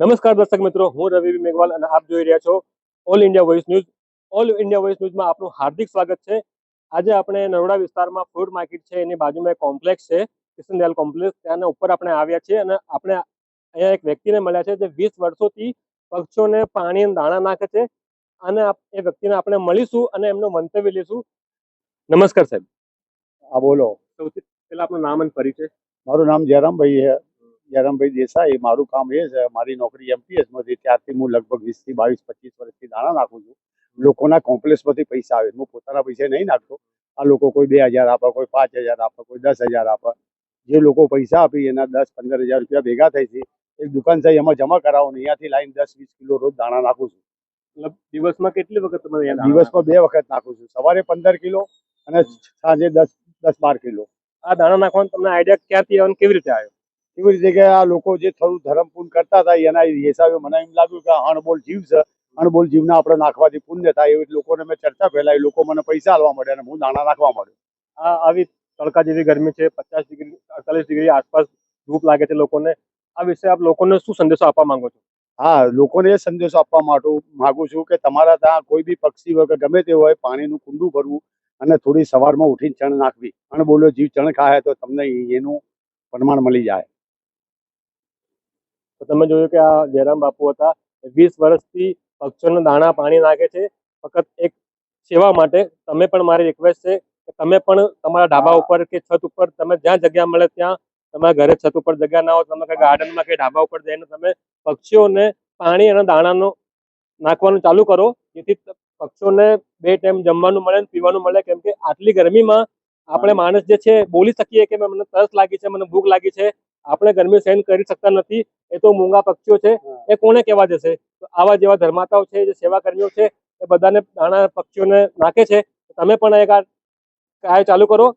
નમસ્કાર દર્શક મિત્રો, હું રવિ મેઘવાલ અને આપ જોઈ રહ્યા છો all India voice news. All India voice ન્યૂઝમાં આપનું હાર્દિક સ્વાગત છે. આજે આપણે નરોડા વિસ્તારમાં ફ્રૂટ માર્કેટ છે, એની બાજુમાં એક કોમ્પ્લેક્સ છે, કિશનદયાલ કોમ્પ્લેક્સ. ત્યાંના ઉપર આપણે આવ્યા છીએ અને આપણે અહીંયા એક વ્યક્તિને મળ્યા છે જે 20 વર્ષોથી પક્ષીઓને પાણી અને દાણા નાખે છે. અને એ વ્યક્તિને આપણે મળીશું અને એમનું મંતવ્ય લઈશું. નમસ્કાર સાહેબ. હા બોલો. સૌથી પહેલા આપનું નામ અને પરિચય. મારું નામ જયરામભાઈ છે, જયરામભાઈ દેસાઈ. મારું કામ એ છે, મારી નોકરી MTS માંથી, ત્યારથી હું લગભગ 20 થી 22-25 વર્ષથી દાણા નાખું છું. લોકોના કોમ્પ્લેક્સમાંથી પૈસા આવે, હું પોતાના પૈસા નહીં નાખતો. આ લોકો કોઈ 2000 આપે, કોઈ 5000 આપે, કોઈ 10,000 આપે. જે લોકો પૈસા આપી એના 10-15,000 રૂપિયા ભેગા થાય છે. એક દુકાન છે, એમાં જમા કરાવો ને અહીંયાથી લાઈન 10-20 કિલો રોજ દાણા નાખું છું. મતલબ દિવસમાં કેટલી વખત તમે દિવસમાં 2 વખત નાખું છું, સવારે 15 કિલો અને સાંજે 10-12 કિલો. આ દાણા નાખવાનો તમને આઈડિયા ક્યાંથી આવ્યો અને કેવી રીતે આવ્યો? એવી રીતે કે આ લોકો જે થોડું ધર્મ પૂન કરતા હતા એના હિસાબે મને એમ લાગ્યું કે અણબોલ જીવ છે, અણબોલ જીવને આપણે નાખવાથી પુણ્ય થાય. એવી લોકોને મેં ચર્ચા ફેલાવી, લોકો મને પૈસા આલવા મળ્યા અને હું દાણા નાખવા માંડ્યો. આ આવી તડકા જેવી ગરમી છે, 50 ડિગ્રી 48 ડિગ્રી આસપાસ ધૂપ લાગે છે લોકોને. આ વિશે આપ લોકોને શું સંદેશો આપવા માંગો છો? હા, લોકોને એ સંદેશો આપવા માંગુ છું કે તમારા ત્યાં કોઈ બી પક્ષી હોય કે ગમે તે હોય, પાણીનું કુંડું ભરવું અને થોડી સવારમાં ઉઠીને ચણ નાખવી. અણબોલો જીવ ચણ ખાય તો તમને એનું પ્રમાણ મળી જાય. તો તમે જોયું કે આ જયરામ બાપુ હતા, 20 વર્ષથી પક્ષીઓને દાણા પાણી નાખે છે ફક્ત એક સેવા માટે. તમે પણ મારી રિક્વેસ્ટ છે કે તમે પણ તમારા ઢાબા ઉપર કે છત ઉપર, તમે જ્યાં જગ્યા મળે ત્યાં, તમારા ઘરે છત ઉપર જગ્યા ના હોય, તમે ગાર્ડનમાં કે ઢાબા ઉપર જઈને તમે પક્ષીઓને પાણી અને દાણાનું નાખવાનું ચાલુ કરો, જેથી પક્ષીઓને 2 ટાઈમ જમવાનું મળે અને પીવાનું મળે. કેમ કે આટલી ગરમીમાં આપણે માણસ જે છે બોલી શકીએ કે મને તરસ લાગી છે, મને ભૂખ લાગી છે, આપણે ગરમી સહન કરી શકતા નથી. એ તો મૂંગા પક્ષીઓ છે, એ કોને કહેવા જશે? તો આવા જેવા ધર્માતાઓ છે, જે સેવા કર્મીઓ છે, એ બધાને દાણા પક્ષીઓને નાખે છે. તમે પણ એક આ ચાલુ કરો.